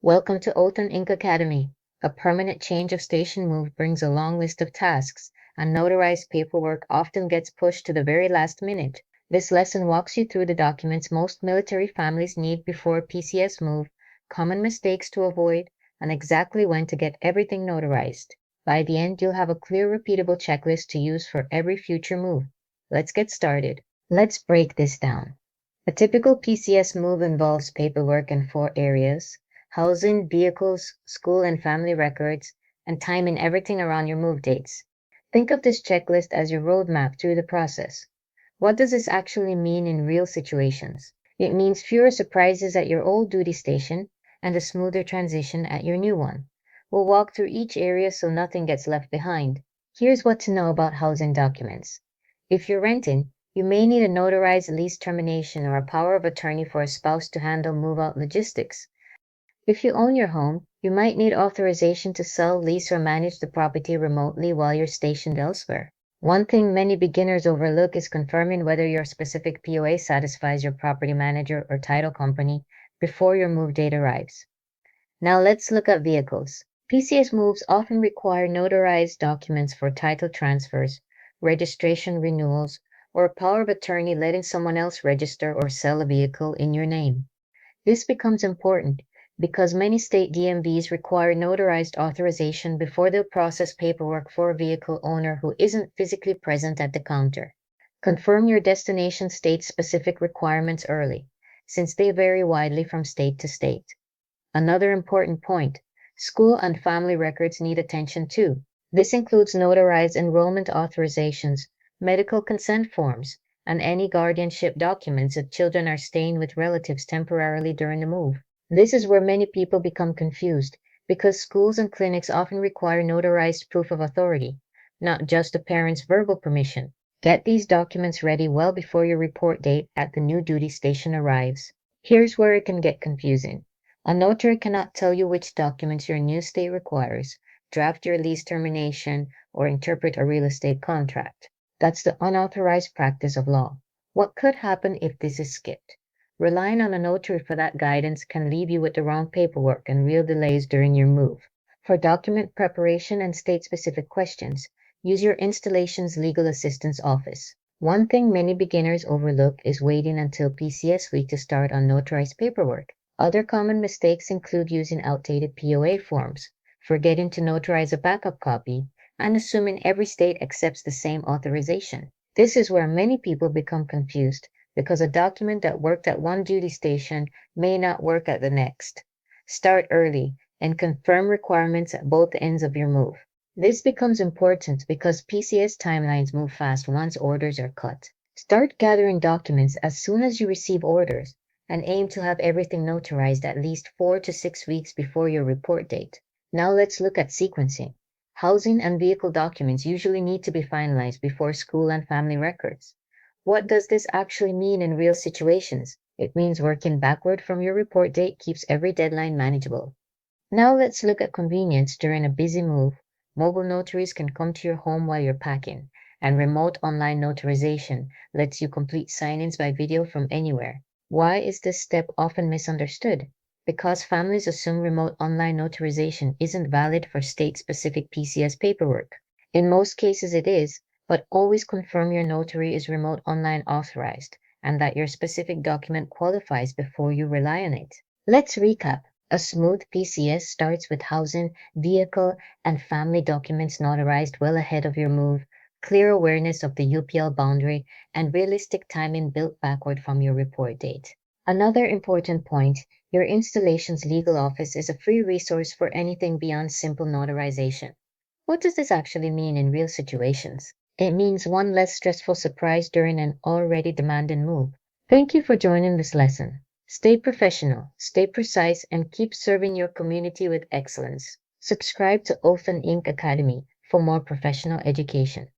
Welcome to Oath&Ink Academy. A permanent change of station move brings a long list of tasks, and notarized paperwork often gets pushed to the very last minute. This lesson walks you through the documents most military families need before a PCS move, common mistakes to avoid, and exactly when to get everything notarized. By the end, you'll have a clear, repeatable checklist to use for every future move. Let's get started. Let's break this down. A typical PCS move involves paperwork in 4 areas: housing, vehicles, school and family records, and time and everything around your move dates. Think of this checklist as your roadmap through the process. What does this actually mean in real situations? It means fewer surprises at your old duty station and a smoother transition at your new one. We'll walk through each area so nothing gets left behind. Here's what to know about housing documents. If you're renting, you may need a notarized lease termination or a power of attorney for a spouse to handle move-out logistics. If you own your home, you might need authorization to sell, lease, or manage the property remotely while you're stationed elsewhere. One thing many beginners overlook is confirming whether your specific POA satisfies your property manager or title company before your move date arrives. Now let's look at vehicles. PCS moves often require notarized documents for title transfers, registration renewals, or a power of attorney letting someone else register or sell a vehicle in your name. This becomes important because many state DMVs require notarized authorization before they'll process paperwork for a vehicle owner who isn't physically present at the counter. Confirm your destination state's specific requirements early, since they vary widely from state to state. Another important point: school and family records need attention too. This includes notarized enrollment authorizations, medical consent forms, and any guardianship documents if children are staying with relatives temporarily during the move. This is where many people become confused, because schools and clinics often require notarized proof of authority, not just a parent's verbal permission. Get these documents ready well before your report date at the new duty station arrives. Here's where it can get confusing. A notary cannot tell you which documents your new state requires, draft your lease termination, or interpret a real estate contract. That's the unauthorized practice of law. What could happen if this is skipped? Relying on a notary for that guidance can leave you with the wrong paperwork and real delays during your move. For document preparation and state-specific questions, use your installation's legal assistance office. One thing many beginners overlook is waiting until PCS week to start on notarized paperwork. Other common mistakes include using outdated POA forms, forgetting to notarize a backup copy, and assuming every state accepts the same authorization. This is where many people become confused, because a document that worked at one duty station may not work at the next. Start early and confirm requirements at both ends of your move. This becomes important because PCS timelines move fast once orders are cut. Start gathering documents as soon as you receive orders, and aim to have everything notarized at least 4 to 6 weeks before your report date. Now let's look at sequencing. Housing and vehicle documents usually need to be finalized before school and family records. What does this actually mean in real situations? It means working backward from your report date keeps every deadline manageable. Now let's look at convenience during a busy move. Mobile notaries can come to your home while you're packing, and remote online notarization lets you complete sign-ins by video from anywhere. Why is this step often misunderstood? Because families assume remote online notarization isn't valid for state-specific PCS paperwork. In most cases it is, but always confirm your notary is remote online authorized and that your specific document qualifies before you rely on it. Let's recap. A smooth PCS starts with housing, vehicle, and family documents notarized well ahead of your move, clear awareness of the UPL boundary, and realistic timing built backward from your report date. Another important point: your installation's legal office is a free resource for anything beyond simple notarization. What does this actually mean in real situations? It means one less stressful surprise during an already demanding move. Thank you for joining this lesson. Stay professional, stay precise, and keep serving your community with excellence. Subscribe to Oath&Ink Academy for more professional education.